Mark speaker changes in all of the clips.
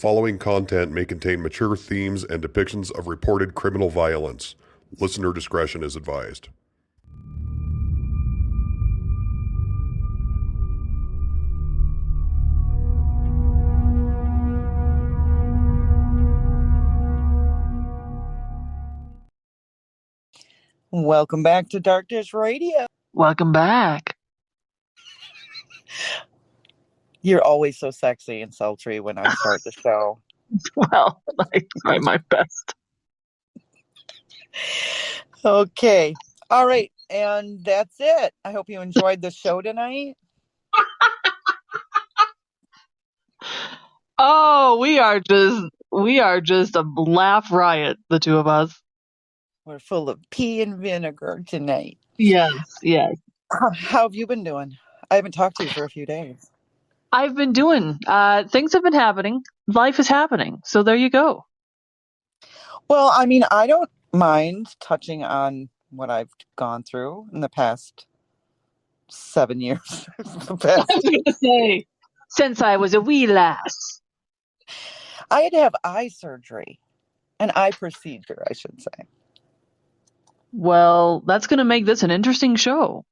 Speaker 1: following content may contain mature themes and depictions of reported criminal violence. Listener discretion is advised.
Speaker 2: Welcome back to Dark Dish Radio.
Speaker 3: Welcome back.
Speaker 2: You're always so sexy and sultry when I start the show.
Speaker 3: Well, I try my best.
Speaker 2: Okay. All right. And that's it. I hope you enjoyed the show tonight.
Speaker 3: Oh, we are just a laugh riot, the two of us.
Speaker 2: We're full of pea and vinegar tonight.
Speaker 3: Yes.
Speaker 2: How have you been doing? I haven't talked to you for a few days.
Speaker 3: I've been doing, things have been happening. Life is happening. So there you go.
Speaker 2: Well, I mean, I don't mind touching on what I've gone through in the past 7 years.
Speaker 3: I was going to say, since I was a wee lass.
Speaker 2: I had to have eye surgery, an eye procedure, I should say.
Speaker 3: Well, that's going to make this an interesting show.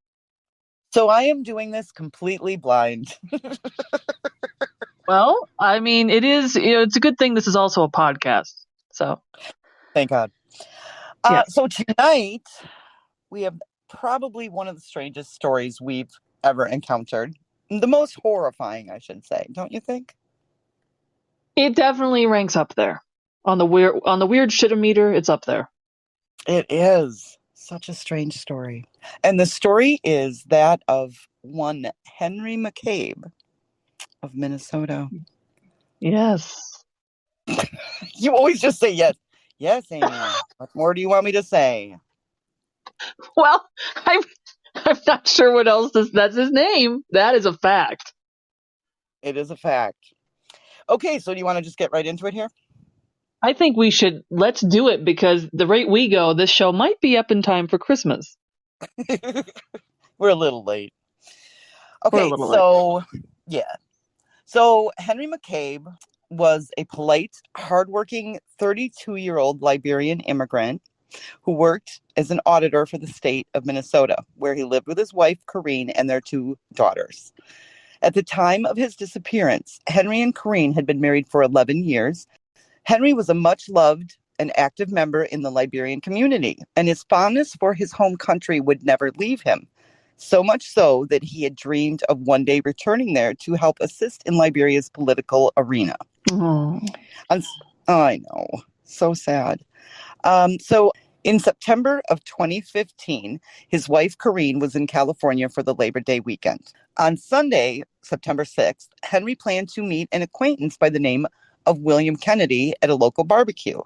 Speaker 2: So I am doing this completely blind.
Speaker 3: Well, I mean, it is, it's a good thing this is also a podcast. So,
Speaker 2: thank God.
Speaker 3: Yes.
Speaker 2: So tonight we have probably one of the strangest stories we've ever encountered. The most horrifying, I should say. Don't you think?
Speaker 3: It definitely ranks up there. On the weird shit-o-meter, it's up there.
Speaker 2: It is such a strange story. And the story is that of one Henry McCabe of Minnesota.
Speaker 3: Yes.
Speaker 2: You always just say yes. Yes, Amy. What more do you want me to say?
Speaker 3: Well, I'm not sure what else that's his name. That is a fact.
Speaker 2: It is a fact. Okay, so do you want to just get right into it here?
Speaker 3: I think we should. Let's do it, because the rate we go, this show might be up in time for Christmas.
Speaker 2: We're a little late. Okay, yeah. So Henry McCabe was a polite, hardworking 32-year-old Liberian immigrant who worked as an auditor for the state of Minnesota, where he lived with his wife, Corrine, and their 2 daughters. At the time of his disappearance, Henry and Corrine had been married for 11 years. Henry was a much-loved and active member in the Liberian community, and his fondness for his home country would never leave him, so much so that he had dreamed of one day returning there to help assist in Liberia's political arena.
Speaker 3: Oh,
Speaker 2: I know. So sad. So in September of 2015, his wife, Corrine, was in California for the Labor Day weekend. On Sunday, September 6th, Henry planned to meet an acquaintance by the name of William Kennedy at a local barbecue.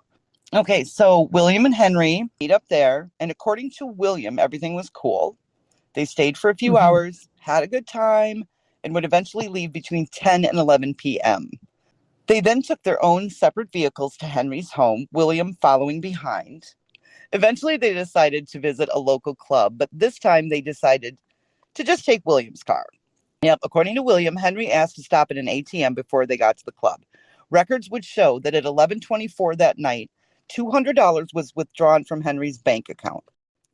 Speaker 2: Okay, so William and Henry meet up there, and according to William, everything was cool. They stayed for a few hours, had a good time, and would eventually leave between 10 and 11 p.m. They then took their own separate vehicles to Henry's home, William following behind. Eventually, they decided to visit a local club, but this time they decided to just take William's car. Yep, according to William, Henry asked to stop at an ATM before they got to the club. Records would show that at 11:24 that night, $200 was withdrawn from Henry's bank account.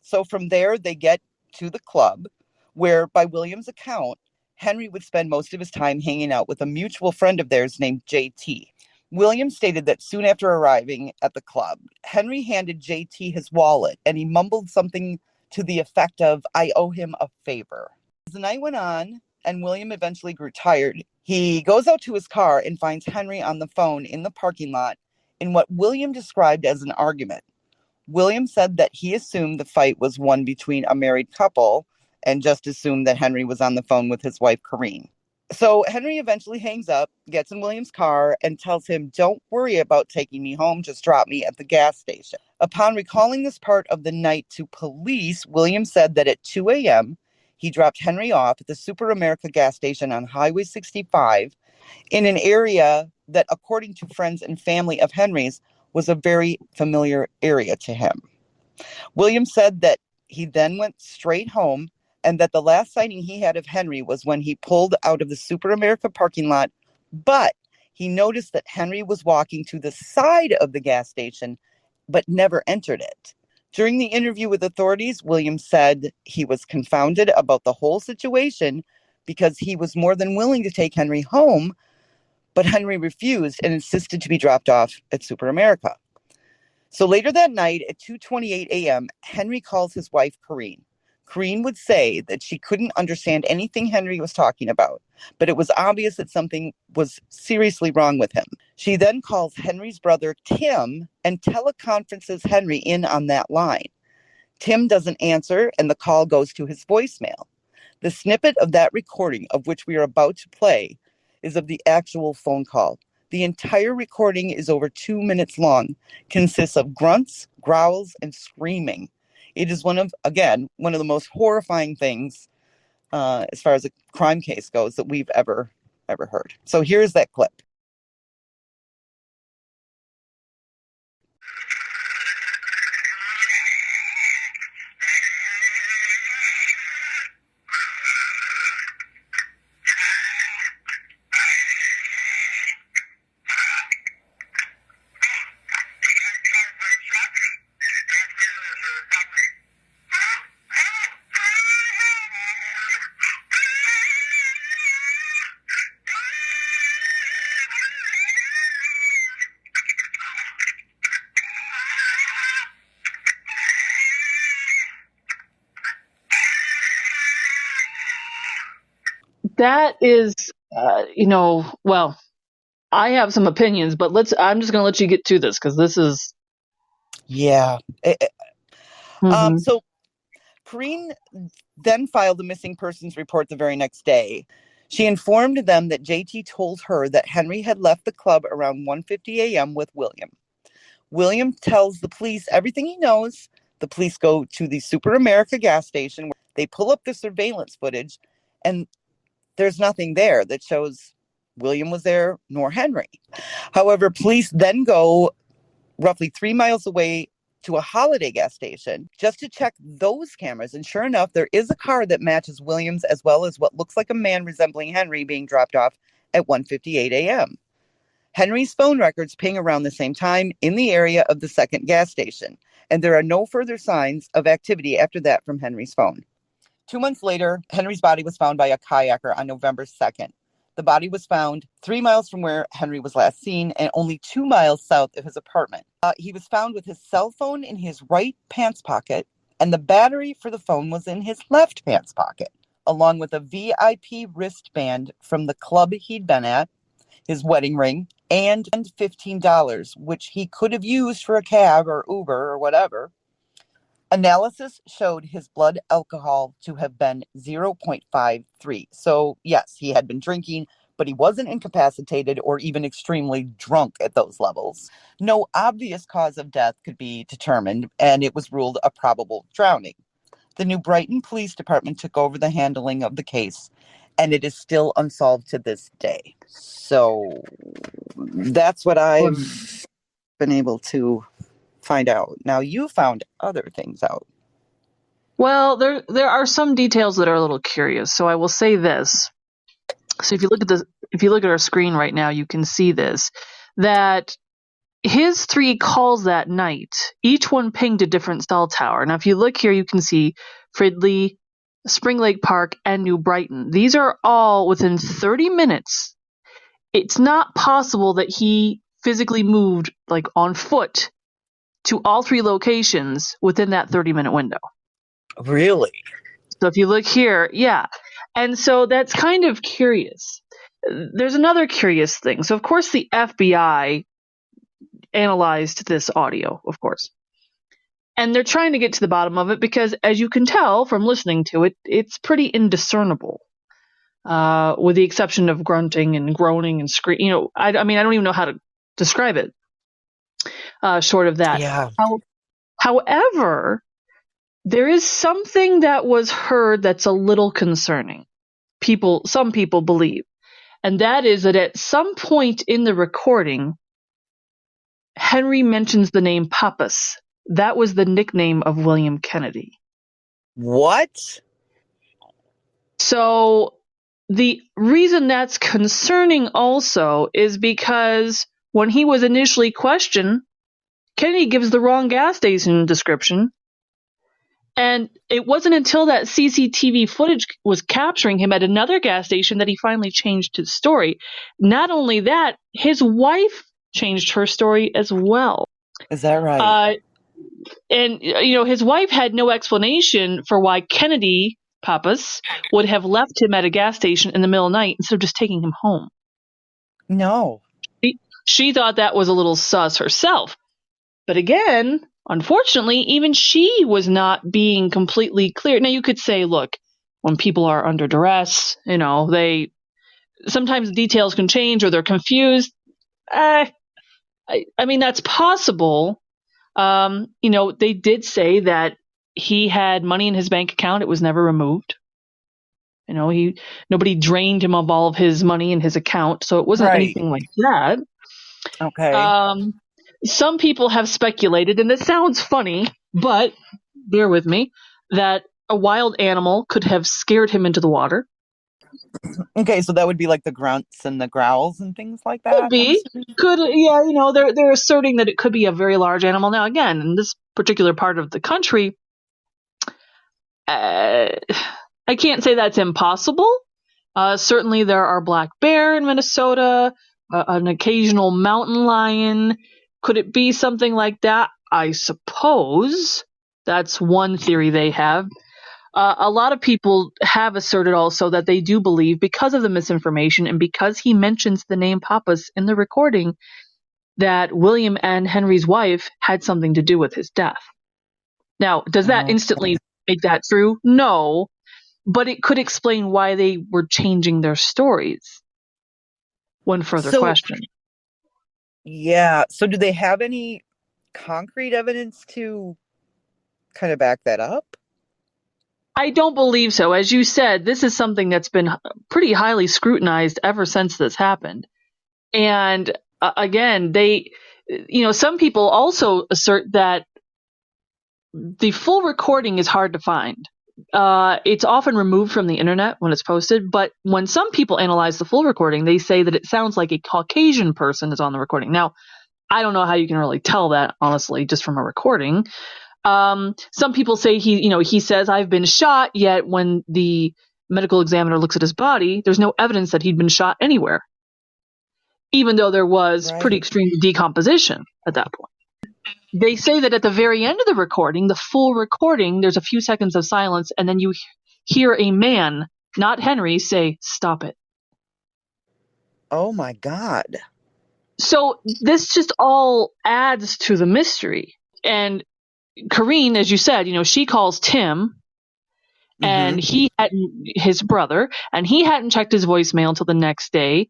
Speaker 2: So from there, they get to the club, where, by William's account, Henry would spend most of his time hanging out with a mutual friend of theirs named JT. William stated that soon after arriving at the club, Henry handed JT his wallet, and he mumbled something to the effect of, "I owe him a favor." As the night went on, and William eventually grew tired, he goes out to his car and finds Henry on the phone in the parking lot in what William described as an argument. William said that he assumed the fight was one between a married couple and just assumed that Henry was on the phone with his wife, Corrine. So Henry eventually hangs up, gets in William's car, and tells him, "Don't worry about taking me home, just drop me at the gas station." Upon recalling this part of the night to police, William said that at 2 a.m., he dropped Henry off at the Super America gas station on Highway 65 in an area that, according to friends and family of Henry's, was a very familiar area to him. William said that he then went straight home, and that the last sighting he had of Henry was when he pulled out of the Super America parking lot, but he noticed that Henry was walking to the side of the gas station, but never entered it. During the interview with authorities, Williams said he was confounded about the whole situation because he was more than willing to take Henry home, but Henry refused and insisted to be dropped off at Super America. So later that night at 2:28 a.m., Henry calls his wife, Corrine. Corrine would say that she couldn't understand anything Henry was talking about, but it was obvious that something was seriously wrong with him. She then calls Henry's brother, Tim, and teleconferences Henry in on that line. Tim doesn't answer, and the call goes to his voicemail. The snippet of that recording, of which we are about to play, is of the actual phone call. The entire recording is over 2 minutes long, consists of grunts, growls, and screaming. It is one of the most horrifying things as far as a crime case goes that we've ever heard. So here's that clip.
Speaker 3: That is, well, I have some opinions, but I'm just going to let you get to this because this is.
Speaker 2: Yeah.
Speaker 3: Mm-hmm.
Speaker 2: So Corrine then filed a missing persons report the very next day. She informed them that JT told her that Henry had left the club around 1:50 a.m. with William. William tells the police everything he knows. The police go to the Super America gas station. Where they pull up the surveillance footage, and there's nothing there that shows William was there, nor Henry. However, police then go roughly 3 miles away to a Holiday gas station just to check those cameras. And sure enough, there is a car that matches Williams, as well as what looks like a man resembling Henry being dropped off at 1:58 a.m. Henry's phone records ping around the same time in the area of the second gas station, and there are no further signs of activity after that from Henry's phone. 2 months later, Henry's body was found by a kayaker on November 2nd. The body was found 3 miles from where Henry was last seen and only 2 miles south of his apartment. He was found with his cell phone in his right pants pocket, and the battery for the phone was in his left pants pocket, along with a VIP wristband from the club he'd been at, his wedding ring, and $15, which he could have used for a cab or Uber or whatever. Analysis showed his blood alcohol to have been 0.53. So, yes, he had been drinking, but he wasn't incapacitated or even extremely drunk at those levels. No obvious cause of death could be determined, and it was ruled a probable drowning. The New Brighton Police Department took over the handling of the case, and it is still unsolved to this day. So, that's what I've been able to find out. Now you found other things out.
Speaker 3: Well, there are some details that are a little curious. So I will say this. So if you look at our screen right now, you can see this, that his 3 calls that night, each one pinged a different cell tower. Now if you look here, you can see Fridley, Spring Lake Park, and New Brighton. These are all within 30 minutes. It's not possible that he physically moved like on foot to all 3 locations within that 30-minute window.
Speaker 2: Really?
Speaker 3: So if you look here, yeah. And so that's kind of curious. There's another curious thing. So, of course, the FBI analyzed this audio, of course. And they're trying to get to the bottom of it because, as you can tell from listening to it, it's pretty indiscernible, with the exception of grunting and groaning and screaming. You know, I don't even know how to describe it, short of that.
Speaker 2: Yeah.
Speaker 3: However, there is something that was heard that's a little concerning. Some people believe, and that is that at some point in the recording, Henry mentions the name Pappas. That was the nickname of William Kennedy.
Speaker 2: What?
Speaker 3: So the reason that's concerning also is because when he was initially questioned, Kennedy gives the wrong gas station description. And it wasn't until that CCTV footage was capturing him at another gas station that he finally changed his story. Not only that, his wife changed her story as well.
Speaker 2: Is that right?
Speaker 3: And, his wife had no explanation for why Kennedy, Pappas, would have left him at a gas station in the middle of the night instead of just taking him home.
Speaker 2: No.
Speaker 3: She thought that was a little sus herself. But again, unfortunately, even she was not being completely clear. Now, you could say, look, when people are under duress, they sometimes details can change or they're confused. I mean, that's possible. They did say that he had money in his bank account. It was never removed. Nobody drained him of all of his money in his account. So it wasn't anything like that.
Speaker 2: Okay.
Speaker 3: Some people have speculated, and this sounds funny, but bear with me, that a wild animal could have scared him into the water.
Speaker 2: Okay, so that would be like the grunts and the growls and things like that?
Speaker 3: They're asserting that it could be a very large animal. Now, again, in this particular part of the country, I can't say that's impossible. Certainly there are black bear in Minnesota, an occasional mountain lion. Could it be something like that? I suppose. That's one theory they have. A lot of people have asserted also that they do believe, because of the misinformation and because he mentions the name Pappas in the recording, that William and Henry's wife had something to do with his death. Now, does that instantly make that true? No, but it could explain why they were changing their stories when further questioned.
Speaker 2: Yeah. So do they have any concrete evidence to kind of back that up?
Speaker 3: I don't believe so. As you said, this is something that's been pretty highly scrutinized ever since this happened. And again, some people also assert that the full recording is hard to find. It's often removed from the internet when it's posted, but when some people analyze the full recording, they say that it sounds like a Caucasian person is on the recording. Now, I don't know how you can really tell that, honestly, just from a recording. Some people say he says, "I've been shot," yet when the medical examiner looks at his body, there's no evidence that he'd been shot anywhere, even though there was pretty extreme decomposition at that point. They say that at the very end of the recording, the full recording, there's a few seconds of silence, and then you hear a man, not Henry, say, "Stop it."
Speaker 2: Oh my God.
Speaker 3: So this just all adds to the mystery. And Corrine, as you said, she calls Tim, and he hadn't, his brother, and he hadn't checked his voicemail until the next day.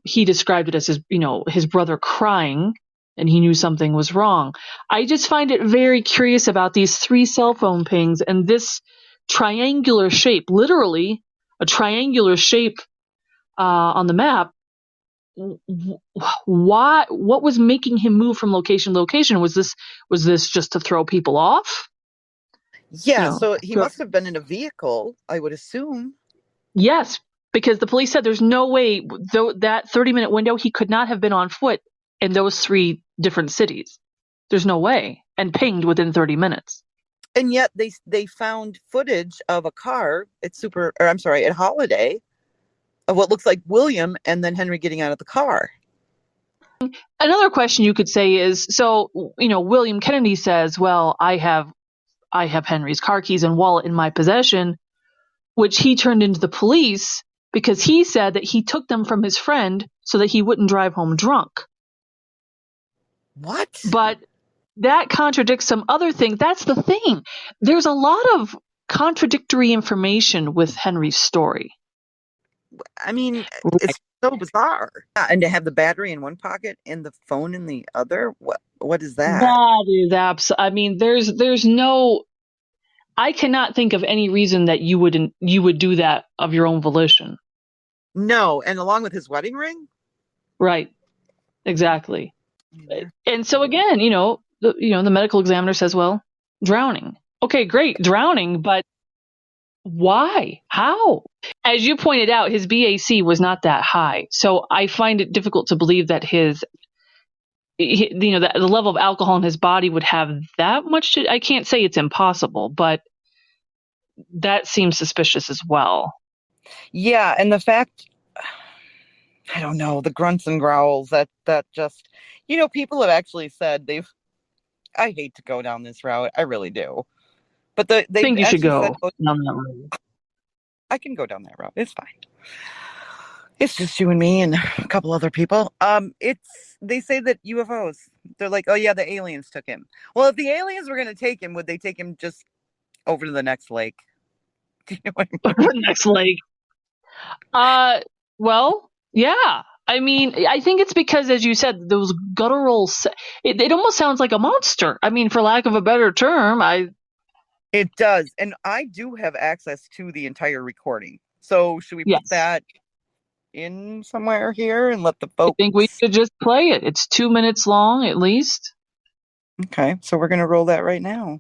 Speaker 3: He described it as his brother crying, and he knew something was wrong. I just find it very curious about these 3 cell phone pings and this triangular shape, literally a triangular shape on the map. Why? What was making him move from location to location? Was this just to throw people off?
Speaker 2: Yeah, so he must have been in a vehicle, I would assume.
Speaker 3: Yes, because the police said there's no way, though that 30-minute window, he could not have been on foot in those 3 different cities. There's no way, and pinged within 30 minutes.
Speaker 2: And yet they found footage of a car at Holiday, of what looks like William and then Henry getting out of the car.
Speaker 3: Another question you could say is, William Kennedy says, well, I have Henry's car keys and wallet in my possession, which he turned into the police because he said that he took them from his friend so that he wouldn't drive home drunk.
Speaker 2: What?
Speaker 3: But that contradicts some other things. That's the thing. There's a lot of contradictory information with Henry's story.
Speaker 2: I mean, it's so bizarre. Yeah, and to have the battery in one pocket and the phone in the other, what is that?
Speaker 3: That is I mean, there's no. I cannot think of any reason that you would do that of your own volition.
Speaker 2: No, and along with his wedding ring.
Speaker 3: Right. Exactly. Mm-hmm. And so again, the medical examiner says, well, drowning. Okay, great, drowning, but Why? How? As you pointed out, his BAC was not that high. So I find it difficult to believe that the level of alcohol in his body would have that much. I can't say it's impossible, but that seems suspicious as well.
Speaker 2: Yeah, and the fact, I don't know, the grunts and growls, that just, people have actually said I hate to go down this route. I really do. But
Speaker 3: I
Speaker 2: they've
Speaker 3: think you should
Speaker 2: actually said,
Speaker 3: go down that road.
Speaker 2: I can go down that route. It's fine. It's just you and me and a couple other people. They say that UFOs. They're like, oh yeah, the aliens took him. Well, if the aliens were going to take him, would they take him just over to the next lake? Do you know what I mean?
Speaker 3: Next leg. Well, yeah. I mean, I think it's because, as you said, those guttural. It almost sounds like a monster. I mean, for lack of a better term,
Speaker 2: It does, and I do have access to the entire recording. So should we put
Speaker 3: yes.
Speaker 2: that in somewhere here and let the
Speaker 3: I
Speaker 2: folks?
Speaker 3: think we should just play it. It's 2 minutes long, at least.
Speaker 2: Okay, so we're gonna roll that right now.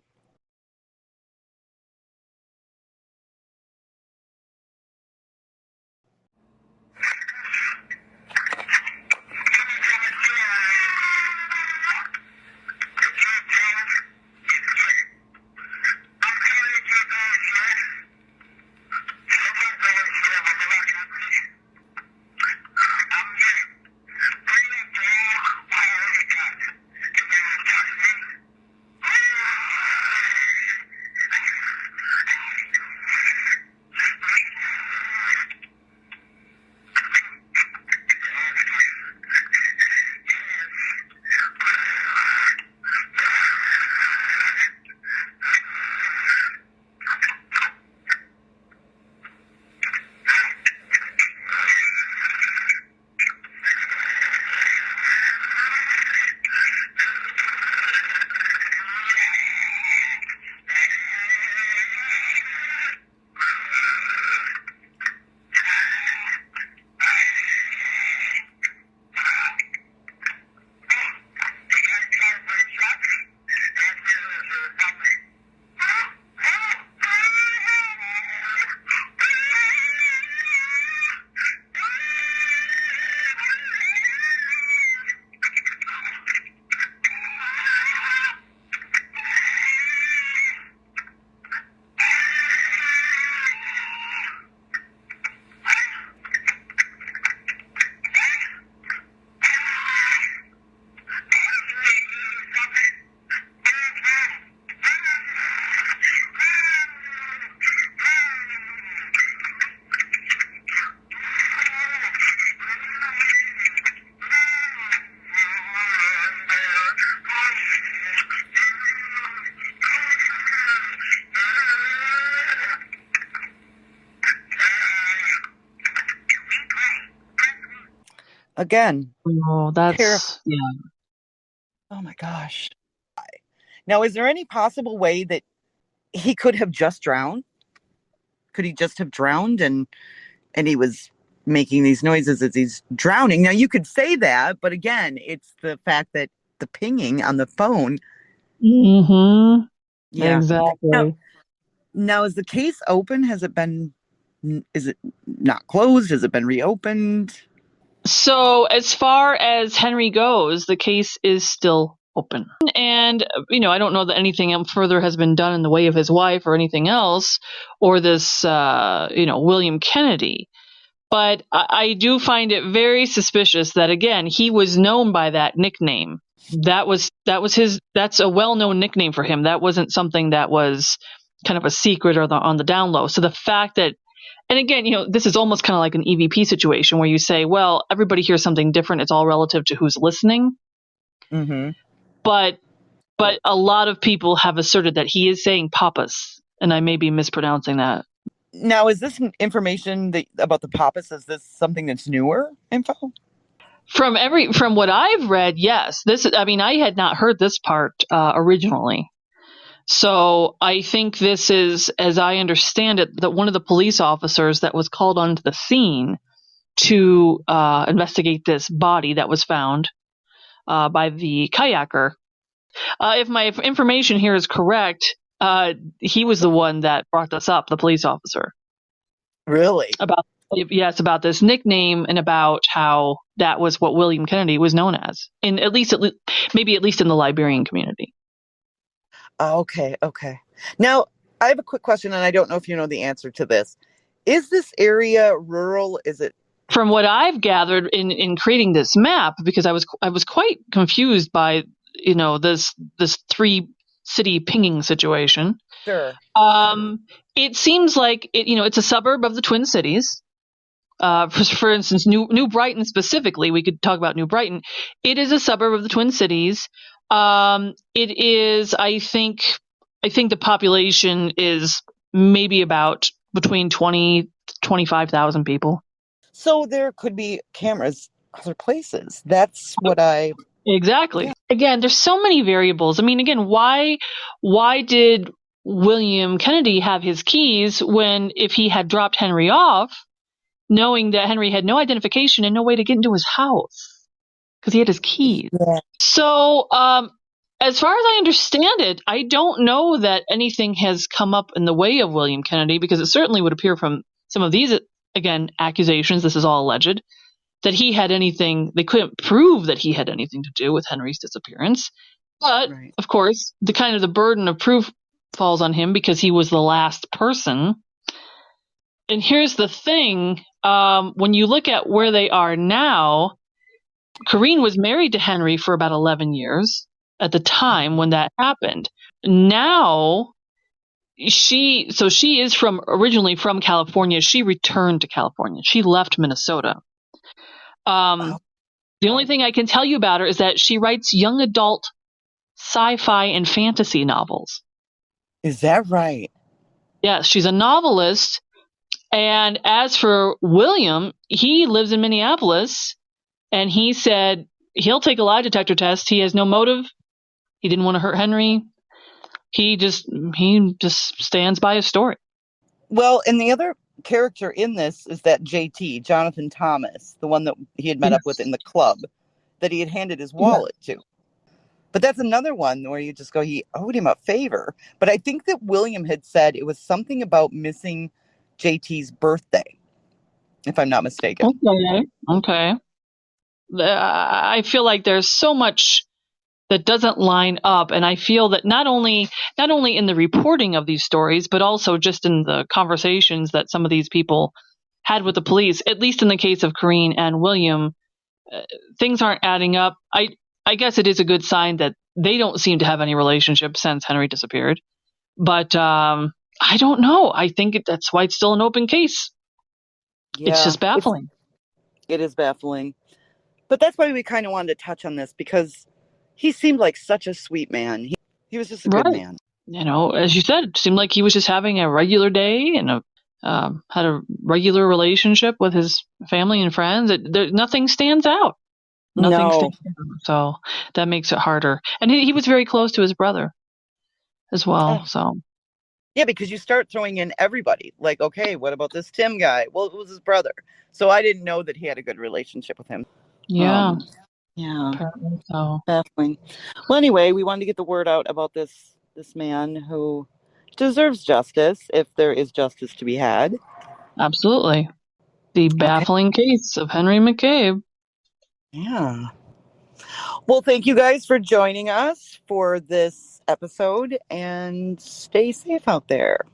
Speaker 2: Again.
Speaker 3: Oh, that's yeah.
Speaker 2: Oh my gosh. Now, is there any possible way that he could have just drowned? Could he just have drowned and he was making these noises as he's drowning? Now, you could say that, but again, it's the fact that the pinging on the phone.
Speaker 3: Mm-hmm.
Speaker 2: Yeah.
Speaker 3: Exactly.
Speaker 2: Now, is the case open? Is it not closed? Has it been reopened?
Speaker 3: So, as far as Henry goes, the case is still open. And, I don't know that anything further has been done in the way of his wife or anything else, or this, William Kennedy. But I do find it very suspicious that, again, he was known by that nickname. That's a well-known nickname for him. That wasn't something that was kind of a secret or on the down low. So the fact that, and again, this is almost kind of like an EVP situation where you say, well, everybody hears something different. It's all relative to who's listening.
Speaker 2: Mm-hmm.
Speaker 3: But a lot of people have asserted that he is saying papas, and I may be mispronouncing that.
Speaker 2: Now, is this information about the papas? Is this something that's newer info?
Speaker 3: From what I've read, yes. I had not heard this part originally. So I think this is, as I understand it, that one of the police officers that was called onto the scene to investigate this body that was found by the kayaker. If my information here is correct, he was the one that brought this up, the police officer,
Speaker 2: Really?
Speaker 3: about this nickname and about how that was what William Kennedy was known as, in maybe at least in the Liberian community.
Speaker 2: Okay. Now, I have a quick question, and I don't know if you know the answer to this. Is this area rural? Is it?
Speaker 3: From what I've gathered in creating this map, because I was quite confused by this 3-city pinging situation.
Speaker 2: Sure.
Speaker 3: It seems like it's a suburb of the Twin Cities. For instance, New Brighton specifically, we could talk about New Brighton. It is a suburb of the Twin Cities. It is, I think the population is maybe about between 20 to 25,000 people.
Speaker 2: So there could be cameras other places. That's what I...
Speaker 3: Exactly.
Speaker 2: Yeah.
Speaker 3: Again, there's so many variables. I mean, again, why did William Kennedy have his keys when, if he had dropped Henry off, knowing that Henry had no identification and no way to get into his house because he had his keys?
Speaker 2: Yeah.
Speaker 3: So, as far as I understand it, I don't know that anything has come up in the way of William Kennedy, because it certainly would appear from some of these, again, accusations, this is all alleged, that he had anything, they couldn't prove that he had anything to do with Henry's disappearance. But,
Speaker 2: Right.
Speaker 3: of course, the burden of proof falls on him because he was the last person. And here's the thing, when you look at where they are now, Corinne was married to Henry for about 11 years at the time when that happened. Now, she is originally from California. She returned to California. She left Minnesota. The only thing I can tell you about her is that she writes young adult sci-fi and fantasy novels.
Speaker 2: Is that right?
Speaker 3: Yes, she's a novelist. And as for William, he lives in Minneapolis, and he said he'll take a lie detector test. He has no motive. He didn't want to hurt Henry. He just stands by his story.
Speaker 2: Well, and the other character in this is that JT, Jonathan Thomas, the one that he had met up with in the club, that he had handed his wallet to. But that's another one where you just go, he owed him a favor. But I think that William had said it was something about missing JT's birthday, if I'm not mistaken.
Speaker 3: Okay. I feel like there's so much that doesn't line up, and I feel that not only in the reporting of these stories, but also just in the conversations that some of these people had with the police, at least in the case of Corinne and William, things aren't adding up. I guess it is a good sign that they don't seem to have any relationship since Henry disappeared. But I don't know. I think that's why it's still an open case. Yeah, it's just baffling.
Speaker 2: It is baffling. But that's why we kind of wanted to touch on this, because he seemed like such a sweet man. He was just a good man.
Speaker 3: As you said, it seemed like he was just having a regular day and had a regular relationship with his family and friends. Nothing stands out. Nothing stands out. So that makes it harder. And he was very close to his brother as well. So.
Speaker 2: Yeah, because you start throwing in everybody. Like, okay, what about this Tim guy? Well, it was his brother. So I didn't know that he had a good relationship with him.
Speaker 3: Yeah.
Speaker 2: Yeah.
Speaker 3: Apparently so.
Speaker 2: Definitely. Well, anyway, we wanted to get the word out about this man who deserves justice, if there is justice to be had.
Speaker 3: Absolutely. The baffling case of Henry McCabe.
Speaker 2: Yeah. Well, thank you guys for joining us for this episode, and stay safe out there.